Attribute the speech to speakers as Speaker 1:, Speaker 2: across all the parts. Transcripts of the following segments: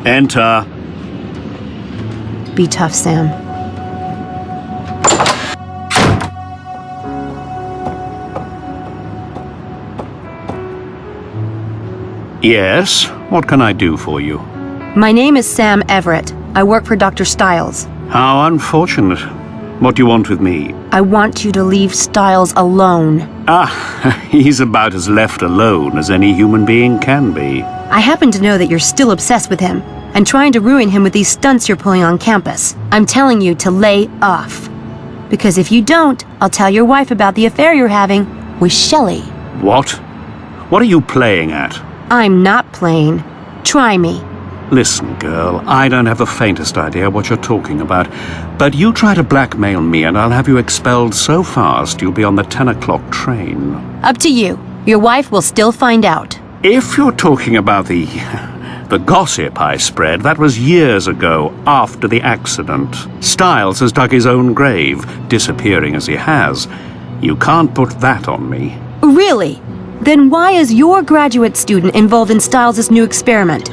Speaker 1: Enter.
Speaker 2: Be tough, Sam.
Speaker 1: Yes? What can I do for you?
Speaker 2: My name is Sam Everett. I work for Dr. Stiles.
Speaker 1: How unfortunate. What do you want with me?
Speaker 2: I want you to leave Stiles alone.
Speaker 1: Ah, he's about as left alone as any human being can be.
Speaker 2: I happen to know that you're still obsessed with him and trying to ruin him with these stunts you're pulling on campus. I'm telling you to lay off. Because if you don't, I'll tell your wife about the affair you're having with Shelley.
Speaker 1: What? What are you playing at?
Speaker 2: I'm not playing. Try me.
Speaker 1: Listen, girl, I don't have the faintest idea what you're talking about, but you try to blackmail me and I'll have you expelled so fast you'll be on the 10 o'clock train.
Speaker 2: Up to you. Your wife will still find out.
Speaker 1: If you're talking about the gossip I spread, that was years ago, after the accident. Stiles has dug his own grave, disappearing as he has. You can't put that on me.
Speaker 2: Really? Then why is your graduate student involved in Stiles' new experiment?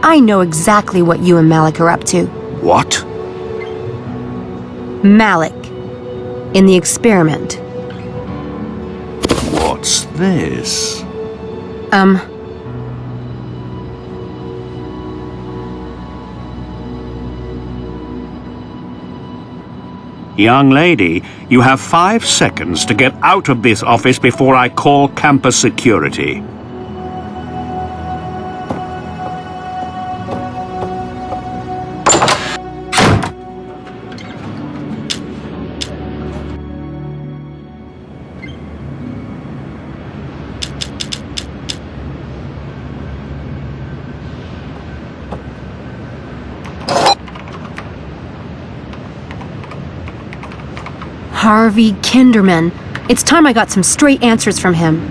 Speaker 2: I know exactly what you and Malik are up to.
Speaker 1: What?
Speaker 2: Malik. In the experiment.
Speaker 1: What's this? Young lady, you have 5 seconds to get out of this office before I call campus security.
Speaker 2: Harvey Kinderman. It's time I got some straight answers from him.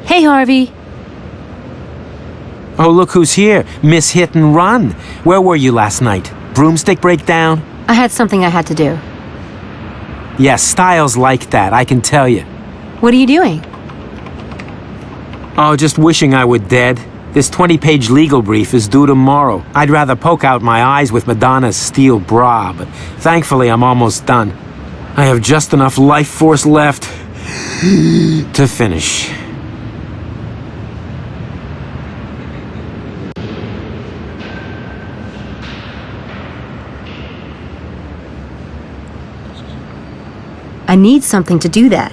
Speaker 2: Hey, Harvey.
Speaker 3: Oh, look who's here. Miss Hit and Run. Where were you last night? Broomstick breakdown?
Speaker 2: I had something I had to do.
Speaker 3: Yes, Stiles like that, I can tell you.
Speaker 2: What are you doing?
Speaker 3: Oh, just wishing I were dead. This 20-page legal brief is due tomorrow. I'd rather poke out my eyes with Madonna's steel bra, but thankfully I'm almost done. I have just enough life force left to finish.
Speaker 2: I need something to do that.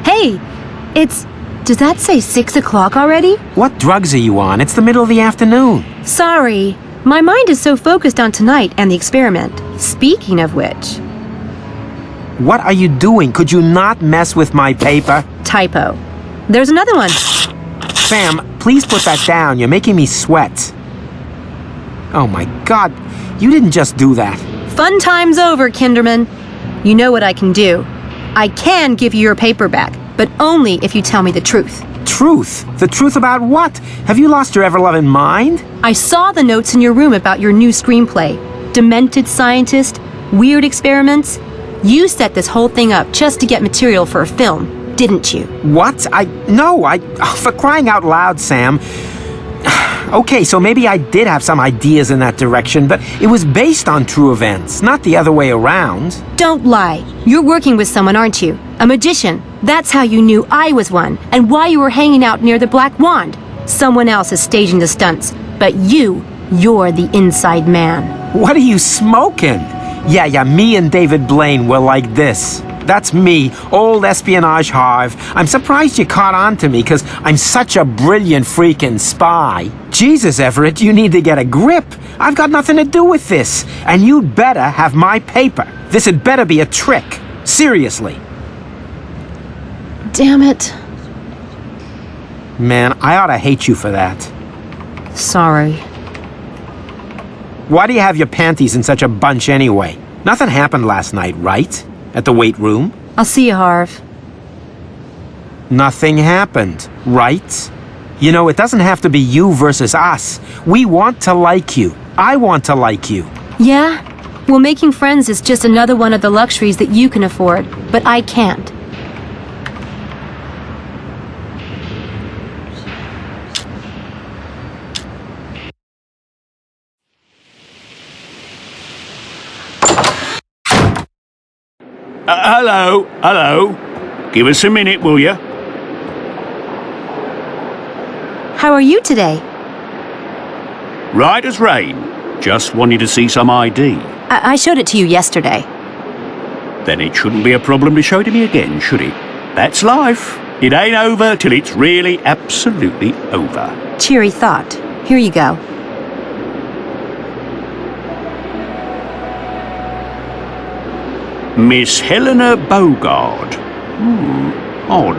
Speaker 2: Hey, does that say 6 o'clock already?
Speaker 3: What drugs are you on? It's the middle of the afternoon.
Speaker 2: Sorry, my mind is so focused on tonight and the experiment. Speaking of which...
Speaker 3: What are you doing? Could you not mess with my paper?
Speaker 2: Typo. There's another one.
Speaker 3: Sam, please put that down. You're making me sweat. Oh my God, you didn't just do that.
Speaker 2: Fun time's over, Kinderman. You know what I can do. I can give you your paper back, but only if you tell me the truth.
Speaker 3: Truth? The truth about what? Have you lost your ever-loving mind?
Speaker 2: I saw the notes in your room about your new screenplay. Demented scientist, weird experiments. You set this whole thing up just to get material for a film, didn't you?
Speaker 3: What? No, for crying out loud, Sam. Okay, so maybe I did have some ideas in that direction, but it was based on true events, not the other way around.
Speaker 2: Don't lie. You're working with someone, aren't you? A magician. That's how you knew I was one, and why you were hanging out near the Black Wand. Someone else is staging the stunts, but you're the inside man.
Speaker 3: What are you smoking? Yeah, me and David Blaine were like this. That's me, old espionage Harv. I'm surprised you caught on to me, because I'm such a brilliant freaking spy. Jesus, Everett, you need to get a grip. I've got nothing to do with this, and you'd better have my paper. This had better be a trick. Seriously.
Speaker 2: Damn it.
Speaker 3: Man, I ought to hate you for that.
Speaker 2: Sorry.
Speaker 3: Why do you have your panties in such a bunch anyway? Nothing happened last night, right? At the weight room?
Speaker 2: I'll see you, Harv.
Speaker 3: Nothing happened, right? You know, it doesn't have to be you versus us. We want to like you. I want to like you.
Speaker 2: Yeah? Well, making friends is just another one of the luxuries that you can afford, but I can't.
Speaker 1: Hello. Give us a minute, will you?
Speaker 2: How are you today?
Speaker 1: Right as rain. Just wanted to see some ID.
Speaker 2: I showed it to you yesterday.
Speaker 1: Then it shouldn't be a problem to show it to me again, should it? That's life. It ain't over till it's really absolutely over.
Speaker 2: Cheery thought. Here you go.
Speaker 1: Miss Helena Bogard. Odd.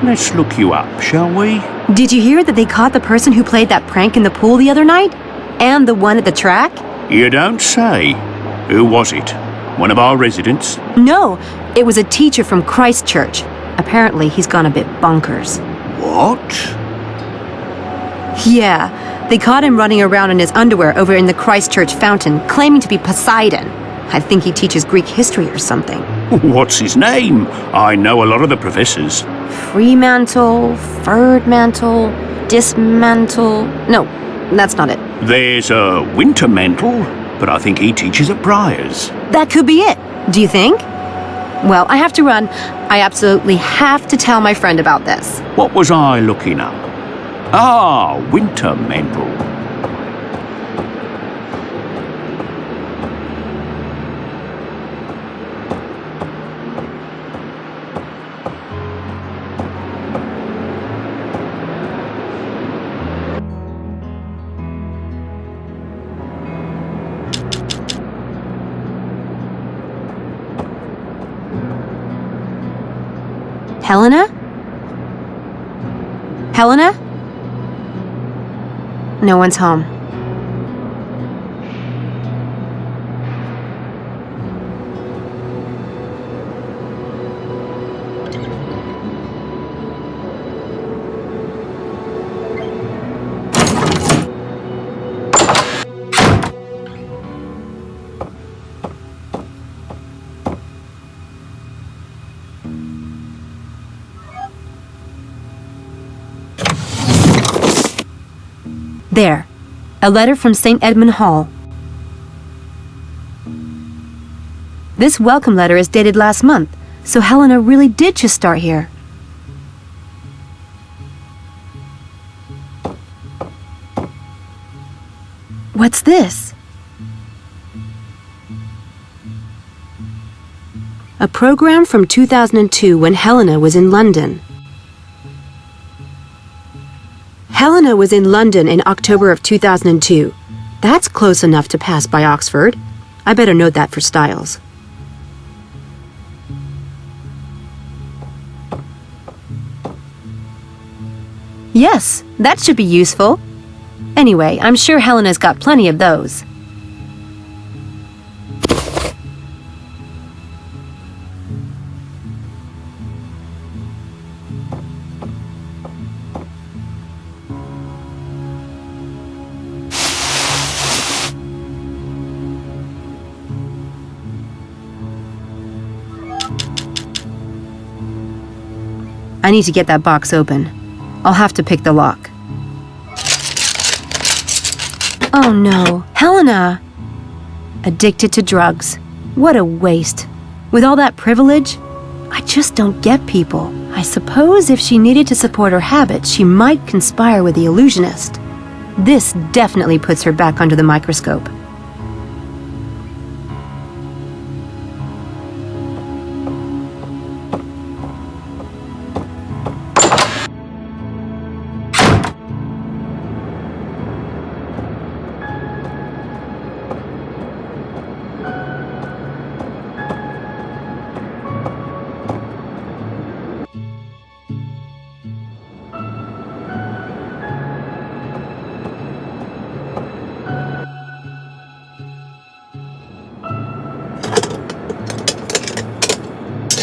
Speaker 1: Let's look you up, shall we?
Speaker 2: Did you hear that they caught the person who played that prank in the pool the other night? And the one at the track?
Speaker 1: You don't say. Who was it? One of our residents?
Speaker 2: No, it was a teacher from Christchurch. Apparently, he's gone a bit bonkers.
Speaker 1: What?
Speaker 2: Yeah, they caught him running around in his underwear over in the Christchurch fountain, claiming to be Poseidon. I think he teaches Greek history or something.
Speaker 1: What's his name? I know a lot of the professors.
Speaker 2: Fremantle, Ferdmantle, Dismantle... No, that's not it.
Speaker 1: There's a Wintermantle, but I think he teaches at Briars.
Speaker 2: That could be it. Do you think? Well, I have to run. I absolutely have to tell my friend about this.
Speaker 1: What was I looking up? Ah, Wintermantle.
Speaker 2: Helena? Helena? No one's home. There. A letter from St. Edmund Hall. This welcome letter is dated last month, so Helena really did just start here. What's this? A program from 2002 when Helena was in London. Helena was in London in October of 2002. That's close enough to pass by Oxford. I better note that for Styles. Yes, that should be useful. Anyway, I'm sure Helena's got plenty of those. I need to get that box open. I'll have to pick the lock. Oh no, Helena! Addicted to drugs. What a waste. With all that privilege, I just don't get people. I suppose if she needed to support her habit, she might conspire with the illusionist. This definitely puts her back under the microscope.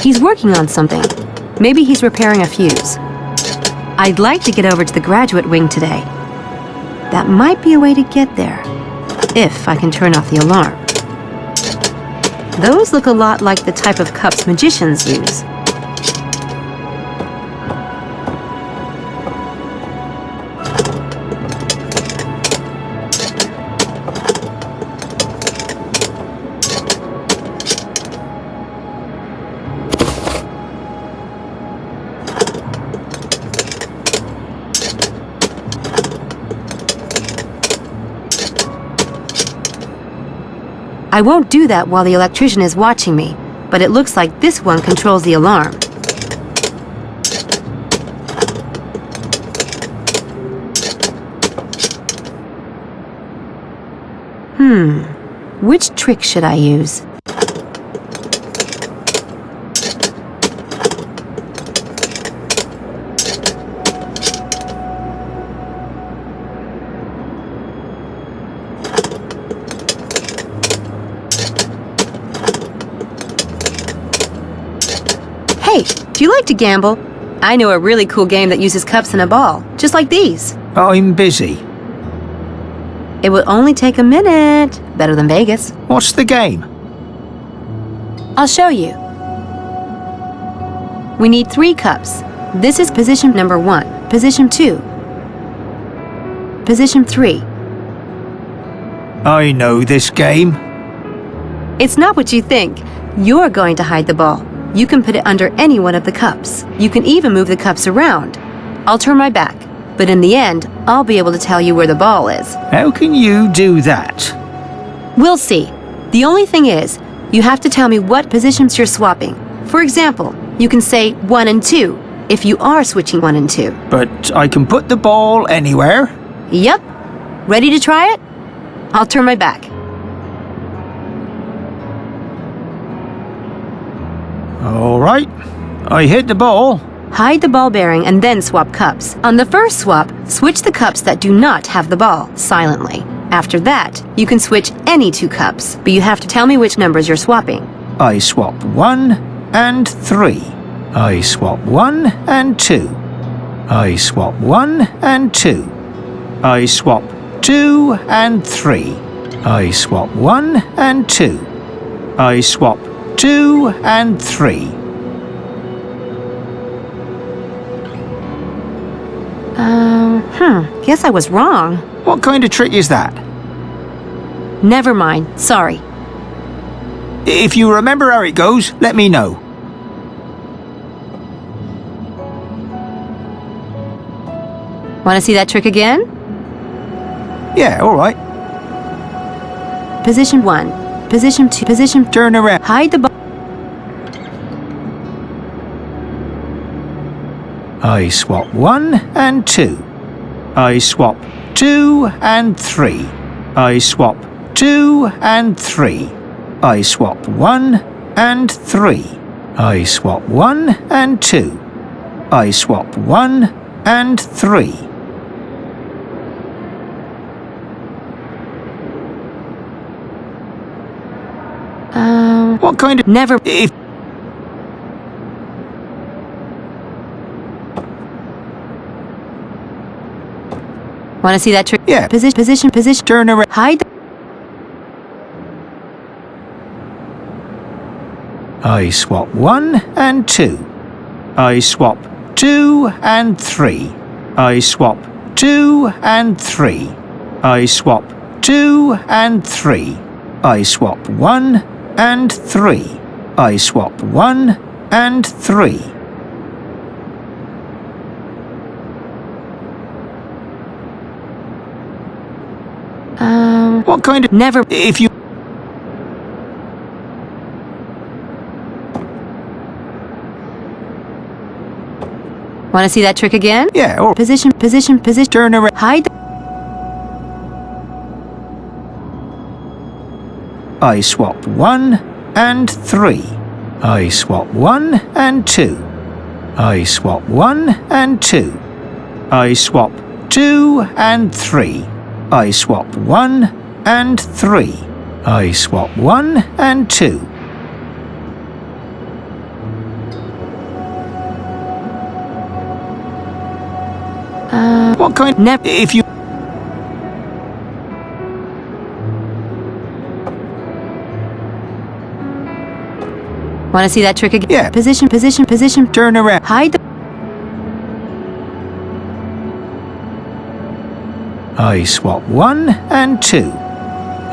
Speaker 2: He's working on something. Maybe he's repairing a fuse. I'd like to get over to the graduate wing today. That might be a way to get there, if I can turn off the alarm. Those look a lot like the type of cups magicians use. I won't do that while the electrician is watching me, but it looks like this one controls the alarm. Which trick should I use? Hey, do you like to gamble? I know a really cool game that uses cups and a ball, just like these.
Speaker 4: I'm busy.
Speaker 2: It will only take a minute. Better than Vegas.
Speaker 4: What's the game?
Speaker 2: I'll show you. We need 3 cups. This is position number 1, position 2, position 3.
Speaker 4: I know this game.
Speaker 2: It's not what you think. You're going to hide the ball. You can put it under any one of the cups. You can even move the cups around. I'll turn my back, but in the end, I'll be able to tell you where the ball is.
Speaker 4: How can you do that?
Speaker 2: We'll see. The only thing is, you have to tell me what positions you're swapping. For example, you can say 1 and 2, if you are switching 1 and 2.
Speaker 4: But I can put the ball anywhere.
Speaker 2: Yep. Ready to try it? I'll turn my back.
Speaker 4: All right. I hit the ball.
Speaker 2: Hide the ball bearing and then swap cups. On the first swap, switch the cups that do not have the ball, silently. After that, you can switch any 2 cups, but you have to tell me which numbers you're swapping.
Speaker 4: I swap 1 and 3. I swap 1 and 2. I swap 1 and 2. I swap 2 and 3. I swap 1 and 2. I swap 2 and 3.
Speaker 2: Guess I was wrong.
Speaker 4: What kind of trick is that?
Speaker 2: Never mind. Sorry.
Speaker 4: If you remember how it goes, let me know.
Speaker 2: Want to see that trick again?
Speaker 4: Yeah, all right.
Speaker 2: Position 1, position 2, position...
Speaker 4: Turn around.
Speaker 2: Hide the ball.
Speaker 4: I swap 1 and 2. I swap 2 and 3. I swap 2 and 3. I swap 1 and 3. I swap 1 and 2. I swap 1 and 3. What kind of...
Speaker 2: Never...
Speaker 4: If...
Speaker 2: Want to see that trick?
Speaker 4: Yeah.
Speaker 2: Position.
Speaker 4: Turn around.
Speaker 2: Hide the...
Speaker 4: I swap 1 and 2. I swap 2 and 3. I swap 2 and 3. I swap 2 and 3. I swap 1 and 3. I swap 1 and 3. What kind of...
Speaker 2: Never.
Speaker 4: If you...
Speaker 2: Want to see that trick again?
Speaker 4: Yeah, or...
Speaker 2: Position, position, position.
Speaker 4: Turn around.
Speaker 2: Hide.
Speaker 4: I swap 1 and 3. I swap 1 and 2. I swap 1 and 2. I swap 2 and 3. I swap 1 and 3. I swap 1 and 2. What kind...
Speaker 2: Never.
Speaker 4: If you...
Speaker 2: Want to see that trick again?
Speaker 4: Yeah.
Speaker 2: Position, position, position.
Speaker 4: Turn around.
Speaker 2: Hide the...
Speaker 4: I swap 1 and 2.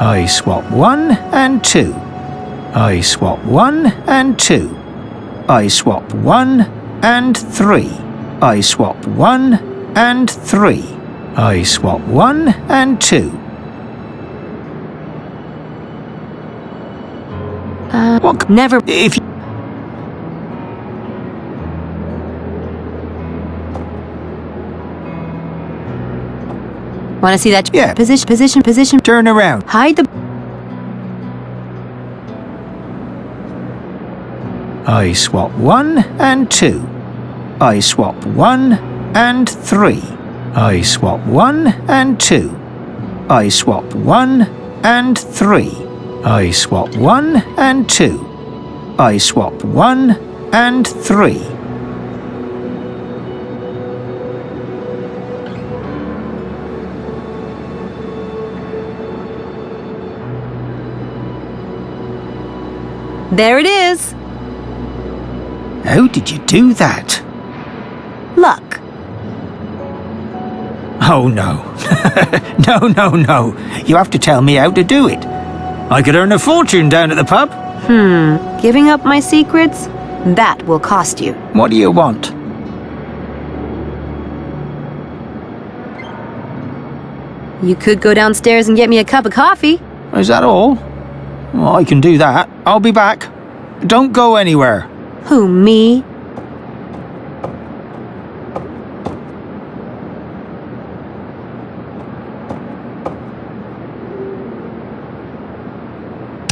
Speaker 4: I swap 1 and 2. I swap 1 and 2. I swap 1 and 3. I swap 1 and 3. I swap 1 and 2. What?
Speaker 2: Never.
Speaker 4: If you...
Speaker 2: Want to see that?
Speaker 4: Yeah.
Speaker 2: Position, position, position.
Speaker 4: Turn around.
Speaker 2: Hide the...
Speaker 4: I swap 1 and 2. I swap 1 and 3. I swap 1 and 2. I swap 1 and 3. I swap 1 and 2. I swap 1 and 3.
Speaker 2: There it is.
Speaker 4: How did you do that?
Speaker 2: Luck.
Speaker 4: Oh no. No. You have to tell me how to do it. I could earn a fortune down at the pub.
Speaker 2: Giving up my secrets? That will cost you.
Speaker 4: What do you want?
Speaker 2: You could go downstairs and get me a cup of coffee.
Speaker 4: Is that all? Well, I can do that. I'll be back. Don't go anywhere.
Speaker 2: Who, me?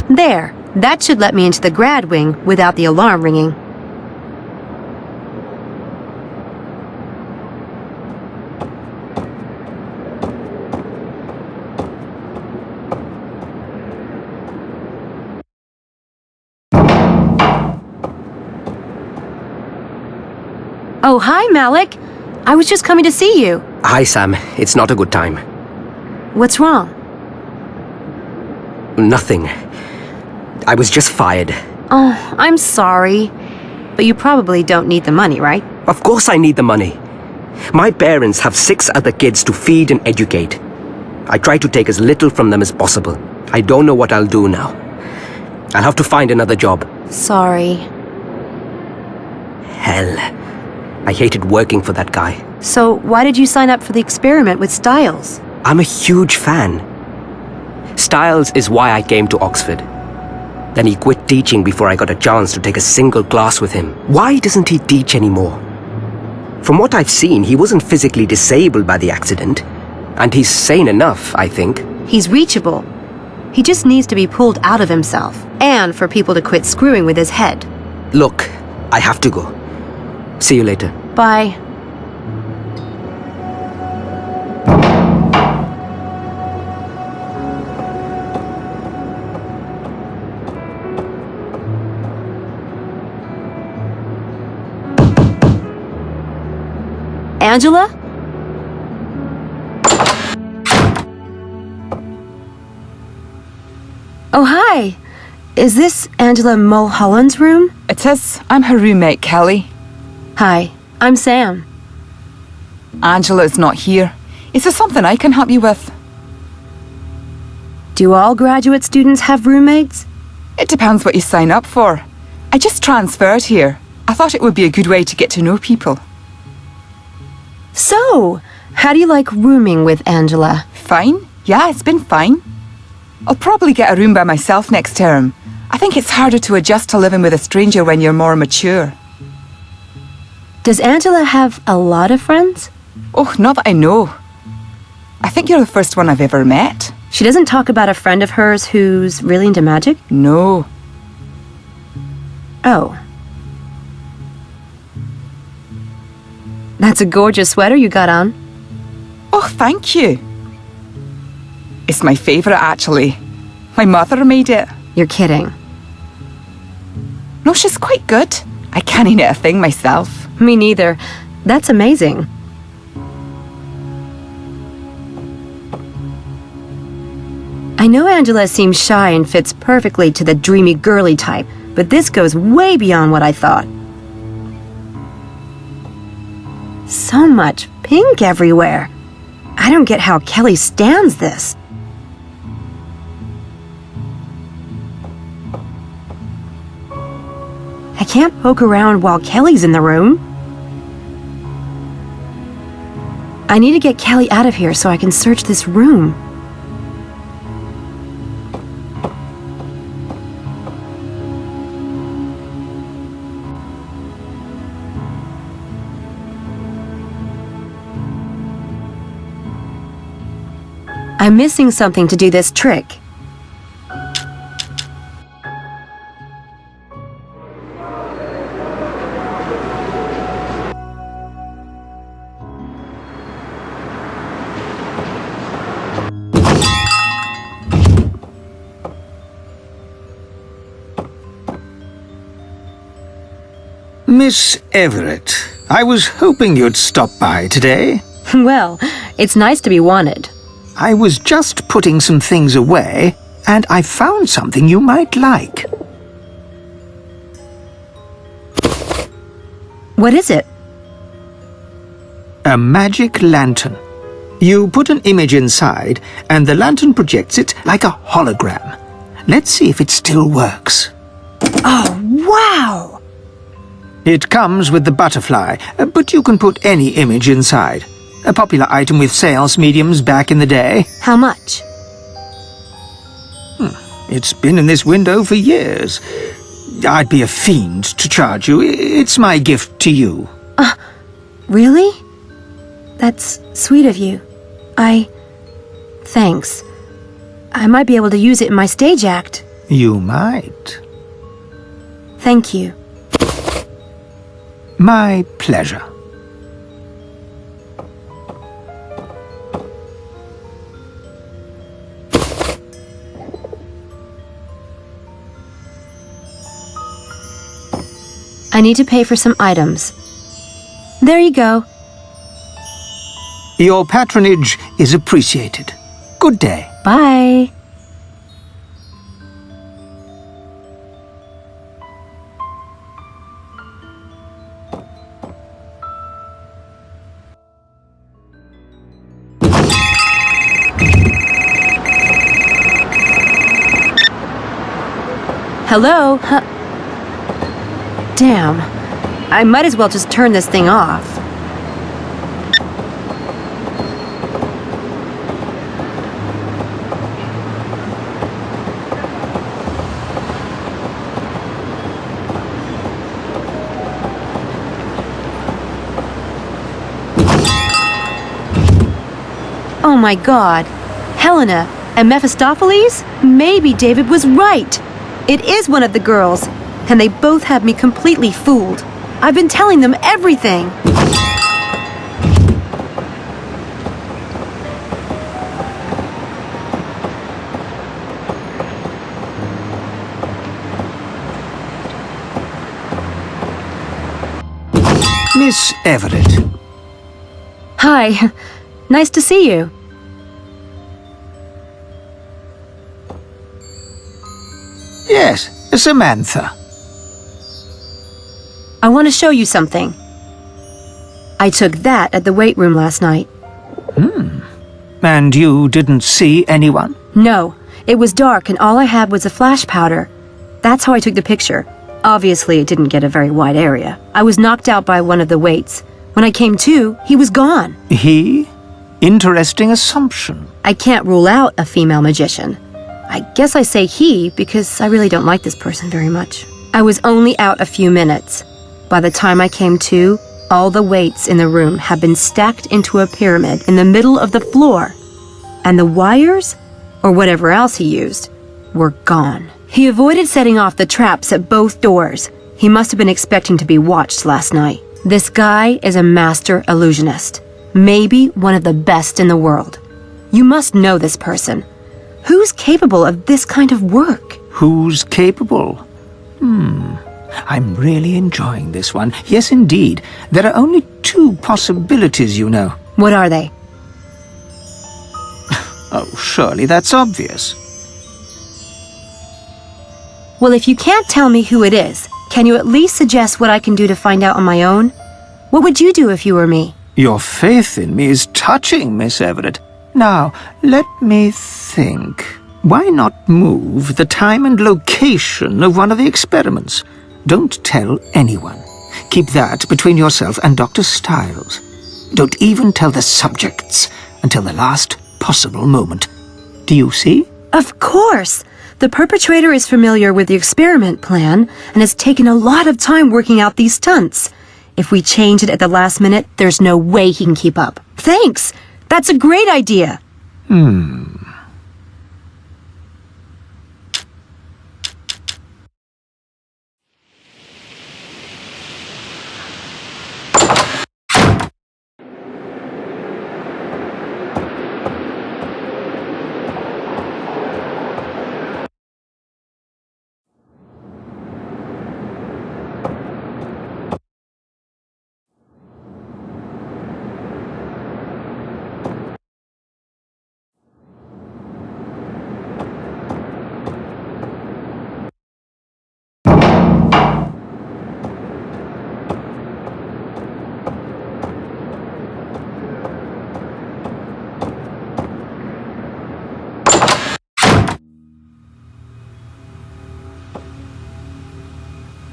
Speaker 2: There. That should let me into the grad wing without the alarm ringing. Oh, hi, Malik. I was just coming to see you.
Speaker 5: Hi, Sam. It's not a good time.
Speaker 2: What's wrong?
Speaker 5: Nothing. I was just fired.
Speaker 2: Oh, I'm sorry. But you probably don't need the money, right?
Speaker 5: Of course I need the money. My parents have 6 other kids to feed and educate. I try to take as little from them as possible. I don't know what I'll do now. I'll have to find another job.
Speaker 2: Sorry.
Speaker 5: Hell. I hated working for that guy.
Speaker 2: So why did you sign up for the experiment with Styles?
Speaker 5: I'm a huge fan. Styles is why I came to Oxford. Then he quit teaching before I got a chance to take a single class with him. Why doesn't he teach anymore? From what I've seen, he wasn't physically disabled by the accident. And he's sane enough, I think.
Speaker 2: He's reachable. He just needs to be pulled out of himself. And for people to quit screwing with his head.
Speaker 5: Look, I have to go. See you later.
Speaker 2: Bye. Angela? Oh, hi. Is this Angela Mulholland's room?
Speaker 6: It is. I'm her roommate, Kelly.
Speaker 2: Hi, I'm Sam.
Speaker 6: Angela is not here. Is there something I can help you with?
Speaker 2: Do all graduate students have roommates?
Speaker 6: It depends what you sign up for. I just transferred here. I thought it would be a good way to get to know people.
Speaker 2: So, how do you like rooming with Angela?
Speaker 6: Fine. Yeah, it's been fine. I'll probably get a room by myself next term. I think it's harder to adjust to living with a stranger when you're more mature.
Speaker 2: Does Angela have a lot of friends?
Speaker 6: Oh, not that I know. I think you're the first one I've ever met.
Speaker 2: She doesn't talk about a friend of hers who's really into magic?
Speaker 6: No.
Speaker 2: Oh. That's a gorgeous sweater you got on.
Speaker 6: Oh, thank you. It's my favourite, actually. My mother made it.
Speaker 2: You're kidding.
Speaker 6: No, she's quite good. I can't knit a thing myself.
Speaker 2: Me neither. That's amazing. I know Angela seems shy and fits perfectly to the dreamy girly type, but this goes way beyond what I thought. So much pink everywhere. I don't get how Kelly stands this. I can't poke around while Kelly's in the room. I need to get Kelly out of here so I can search this room. I'm missing something to do this trick.
Speaker 4: Miss Everett, I was hoping you'd stop by today.
Speaker 2: Well, it's nice to be wanted.
Speaker 4: I was just putting some things away, and I found something you might like.
Speaker 2: What is it?
Speaker 4: A magic lantern. You put an image inside, and the lantern projects it like a hologram. Let's see if it still works.
Speaker 2: Oh, wow!
Speaker 4: It comes with the butterfly, but you can put any image inside. A popular item with sales mediums back in the day.
Speaker 2: How much?
Speaker 4: It's been in this window for years. I'd be a fiend to charge you. It's my gift to you.
Speaker 2: Really? That's sweet of you. Thanks. I might be able to use it in my stage act.
Speaker 4: You might.
Speaker 2: Thank you.
Speaker 4: My pleasure.
Speaker 2: I need to pay for some items. There you go.
Speaker 4: Your patronage is appreciated. Good day.
Speaker 2: Bye. Hello? Damn. I might as well just turn this thing off. Oh my god. Helena and Mephistopheles? Maybe David was right. It is one of the girls, and they both have me completely fooled. I've been telling them everything.
Speaker 4: Miss Everett.
Speaker 2: Hi. Nice to see you.
Speaker 4: Yes, Samantha.
Speaker 2: I want to show you something. I took that at the weight room last night.
Speaker 4: And you didn't see anyone?
Speaker 2: No, It was dark and all I had was a flash powder. That's how I took the picture. Obviously, it didn't get a very wide area. I was knocked out by one of the weights. When I came to, he was gone.
Speaker 4: He? Interesting assumption.
Speaker 2: I can't rule out a female magician. I guess I say he because I really don't like this person very much. I was only out a few minutes. By the time I came to, all the weights in the room had been stacked into a pyramid in the middle of the floor. And the wires, or whatever else he used, were gone. He avoided setting off the traps at both doors. He must have been expecting to be watched last night. This guy is a master illusionist. Maybe one of the best in the world. You must know this person. Who's capable of this kind of work?
Speaker 4: Who's capable? I'm really enjoying this one. Yes, indeed. There are only two possibilities, you know.
Speaker 2: What are they?
Speaker 4: Oh, surely that's obvious.
Speaker 2: Well, if you can't tell me who it is, can you at least suggest what I can do to find out on my own? What would you do if you were me?
Speaker 4: Your faith in me is touching, Miss Everett. Now, let me think. Why not move the time and location of one of the experiments? Don't tell anyone. Keep that between yourself and Dr. Styles. Don't even tell the subjects until the last possible moment. Do you see?
Speaker 2: Of course! The perpetrator is familiar with the experiment plan and has taken a lot of time working out these stunts. If we change it at the last minute, there's no way he can keep up. Thanks! That's a great idea!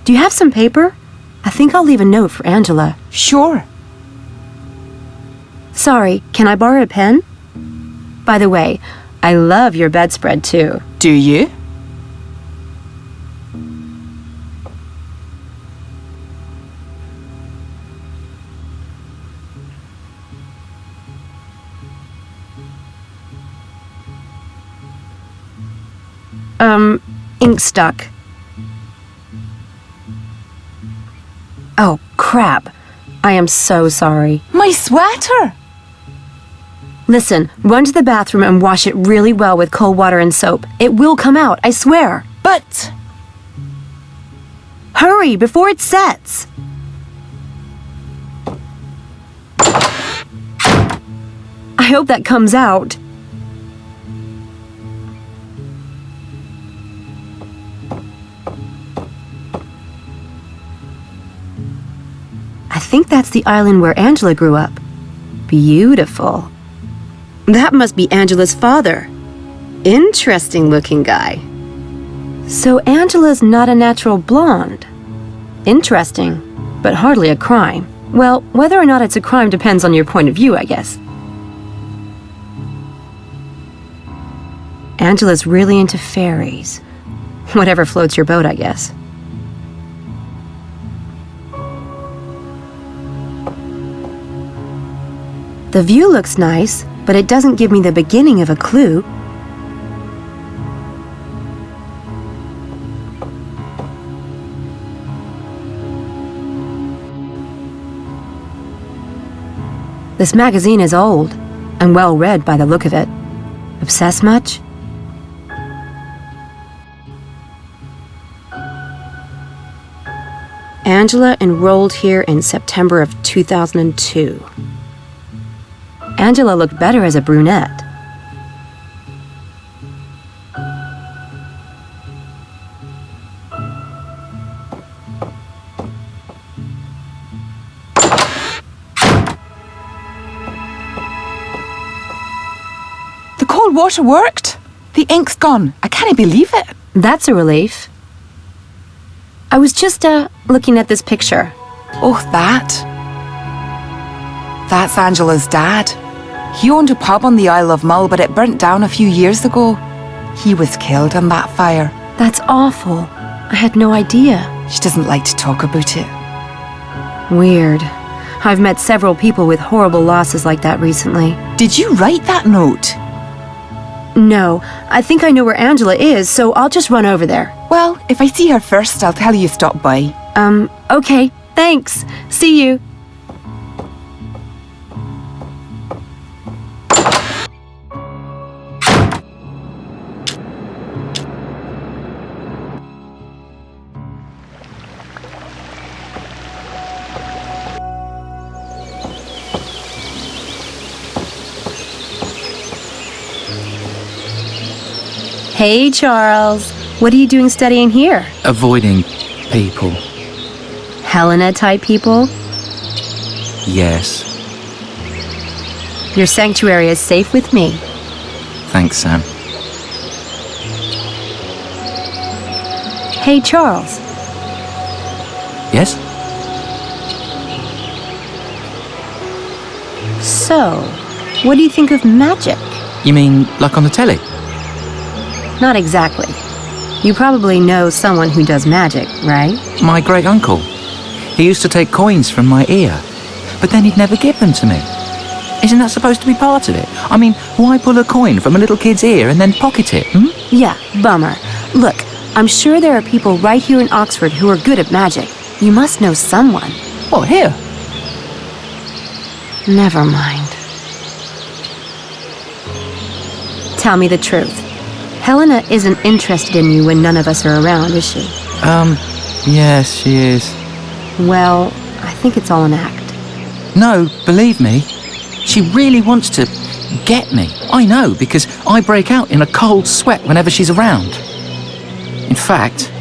Speaker 2: Do you have some paper? I think I'll leave a note for Angela.
Speaker 6: Sure.
Speaker 2: Sorry, can I borrow a pen? By the way, I love your bedspread too.
Speaker 6: Do you?
Speaker 2: Ink stuck. Oh, crap. I am so sorry.
Speaker 6: My sweater!
Speaker 2: Listen, run to the bathroom and wash it really well with cold water and soap. It will come out, I swear.
Speaker 6: But...
Speaker 2: Hurry, before it sets. I hope that comes out. I think that's the island where Angela grew up. Beautiful. That must be Angela's father. Interesting looking guy. So Angela's not a natural blonde. Interesting, but hardly a crime. Well, whether or not it's a crime depends on your point of view, I guess. Angela's really into fairies. Whatever floats your boat, I guess. The view looks nice, but it doesn't give me the beginning of a clue. This magazine is old, and well read by the look of it. Obsessed much? Angela enrolled here in September of 2002. Angela looked better as a brunette.
Speaker 6: the cold water worked? The ink's gone. I can't believe it.
Speaker 2: That's a relief. I was just, looking at this picture.
Speaker 6: Oh, that? That's Angela's dad. He owned a pub on the Isle of Mull, but it burnt down a few years ago. He was killed in that fire.
Speaker 2: That's awful. I had no idea.
Speaker 6: She doesn't like to talk about it.
Speaker 2: Weird. I've met several people with horrible losses like that recently.
Speaker 6: Did you write that note?
Speaker 2: No, I think I know where Angela is, so I'll just run over there.
Speaker 6: Well, if I see her first, I'll tell you stop by.
Speaker 2: Okay, thanks. See you. Hey, Charles. What are you doing studying here?
Speaker 7: Avoiding people.
Speaker 2: Helena-type people?
Speaker 7: Yes.
Speaker 2: Your sanctuary is safe with me.
Speaker 7: Thanks, Sam.
Speaker 2: Hey, Charles.
Speaker 7: Yes?
Speaker 2: So, what do you think of magic?
Speaker 7: You mean like on the telly?
Speaker 2: Not exactly. You probably know someone who does magic, right?
Speaker 7: My great uncle. He used to take coins from my ear, but then he'd never give them to me. Isn't that supposed to be part of it? I mean, why pull a coin from a little kid's ear and then pocket it,
Speaker 2: Yeah, bummer. Look, I'm sure there are people right here in Oxford who are good at magic. You must know someone.
Speaker 7: What, here?
Speaker 2: Never mind. Tell me the truth. Helena isn't interested in you when none of us are around, is she?
Speaker 7: Yes, she is.
Speaker 2: Well, I think it's all an act.
Speaker 7: No, believe me, she really wants to get me. I know, because I break out in a cold sweat whenever she's around. In fact,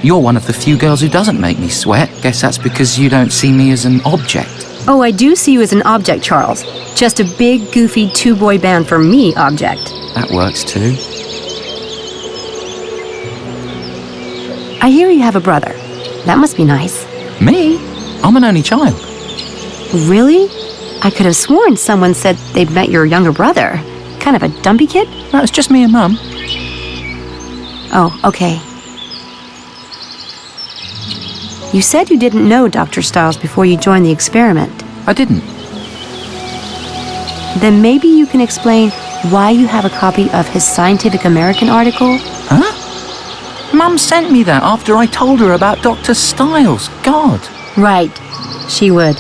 Speaker 7: you're one of the few girls who doesn't make me sweat. Guess that's because you don't see me as an object.
Speaker 2: Oh, I do see you as an object, Charles. Just a big, goofy two-boy band for me object.
Speaker 7: That works too.
Speaker 2: I hear you have a brother. That must be nice.
Speaker 7: Me? I'm an only child.
Speaker 2: Really? I could have sworn someone said they'd met your younger brother. Kind of a dumpy kid?
Speaker 7: No, it's just me and Mum.
Speaker 2: Oh, okay. You said you didn't know Dr. Stiles before you joined the experiment.
Speaker 7: I didn't.
Speaker 2: Then maybe you can explain why you have a copy of his Scientific American article?
Speaker 7: Huh? Mum sent me that after I told her about Dr. Stiles. God.
Speaker 2: Right. She would.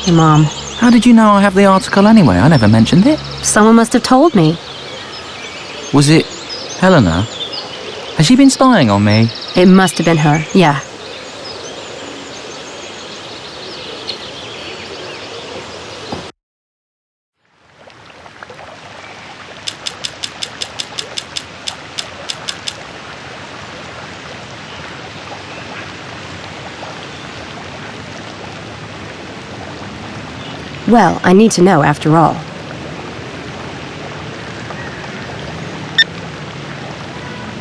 Speaker 2: Your mom.
Speaker 7: How did you know I have the article anyway? I never mentioned it.
Speaker 2: Someone must have told me.
Speaker 7: Was it Helena? Has she been spying on me?
Speaker 2: It must have been her, yeah. Well, I need to know after all.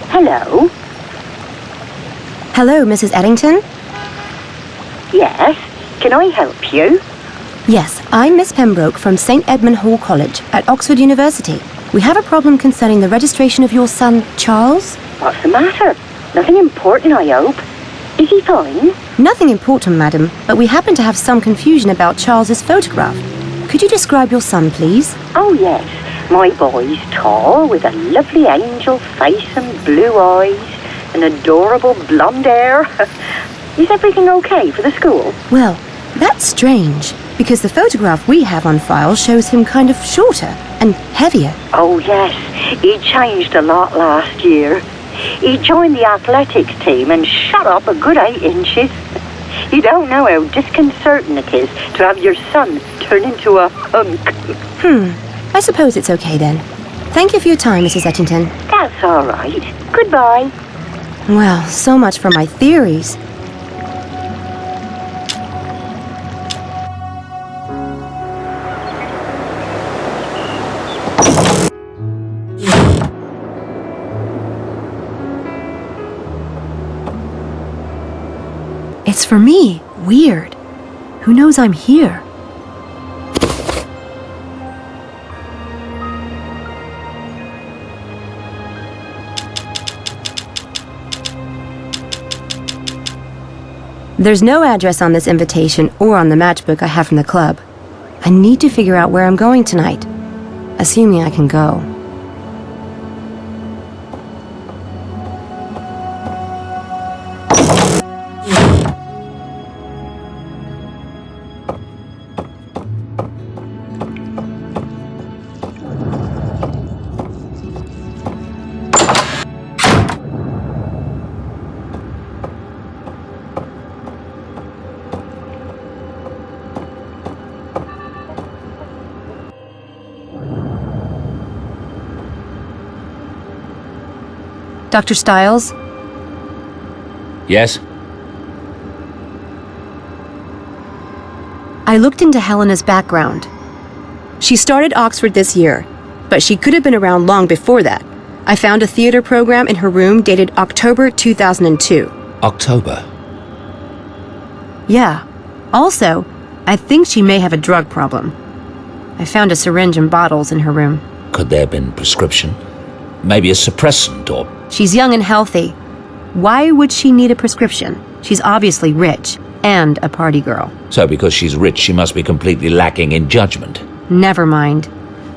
Speaker 8: Hello?
Speaker 2: Hello, Mrs. Eddington?
Speaker 8: Yes? Can I help you?
Speaker 2: Yes, I'm Miss Pembroke from St. Edmund Hall College at Oxford University. We have a problem concerning the registration of your son, Charles.
Speaker 8: What's the matter? Nothing important, I hope. Is he fine?
Speaker 2: Nothing important, madam, but we happen to have some confusion about Charles's photograph. Could you describe your son, please?
Speaker 8: Oh, yes. My boy's tall, with a lovely angel face and blue eyes, and adorable blonde hair. Is everything okay for the school?
Speaker 2: Well, that's strange, because the photograph we have on file shows him kind of shorter and heavier.
Speaker 8: Oh, yes. He changed a lot last year. He joined the athletics team and shot up a good 8 inches. You don't know how disconcerting it is to have your son turn into a hunk.
Speaker 2: I suppose it's okay then. Thank you for your time, Mrs. Ettington.
Speaker 8: That's all right. Goodbye.
Speaker 2: Well, so much for my theories. It's for me. Weird. Who knows I'm here? There's no address on this invitation or on the matchbook I have from the club. I need to figure out where I'm going tonight, assuming I can go. Dr. Stiles?
Speaker 9: Yes?
Speaker 2: I looked into Helena's background. She started Oxford this year, but she could have been around long before that. I found a theater program in her room dated October 2002.
Speaker 9: October?
Speaker 2: Yeah. Also, I think she may have a drug problem. I found a syringe and bottles in her room.
Speaker 9: Could there have been prescription? Maybe a suppressant or...
Speaker 2: She's young and healthy. Why would she need a prescription? She's obviously rich and a party girl.
Speaker 9: So because she's rich, she must be completely lacking in judgment.
Speaker 2: Never mind.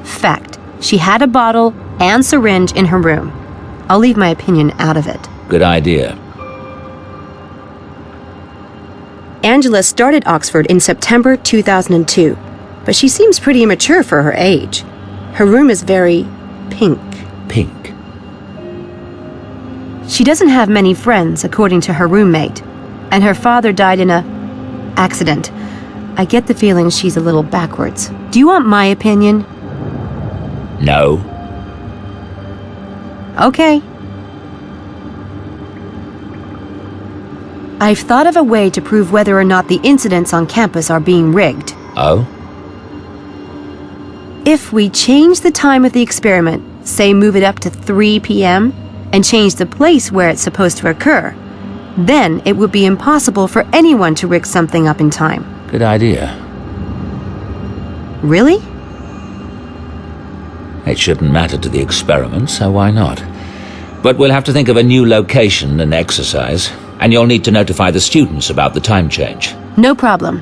Speaker 2: Fact, she had a bottle and syringe in her room. I'll leave my opinion out of it.
Speaker 9: Good idea.
Speaker 2: Angela started Oxford in September 2002, but she seems pretty immature for her age. Her room is very pink.
Speaker 9: Pink.
Speaker 2: She doesn't have many friends, according to her roommate, and her father died in a accident. I get the feeling she's a little backwards. Do you want my opinion?
Speaker 9: No.
Speaker 2: Okay. I've thought of a way to prove whether or not the incidents on campus are being rigged.
Speaker 9: Oh?
Speaker 2: If we change the time of the experiment, say move it up to 3 p.m., and change the place where it's supposed to occur, then it would be impossible for anyone to rig something up in time.
Speaker 9: Good idea.
Speaker 2: Really?
Speaker 9: It shouldn't matter to the experiment, so why not? But we'll have to think of a new location and exercise, and you'll need to notify the students about the time change.
Speaker 2: No problem.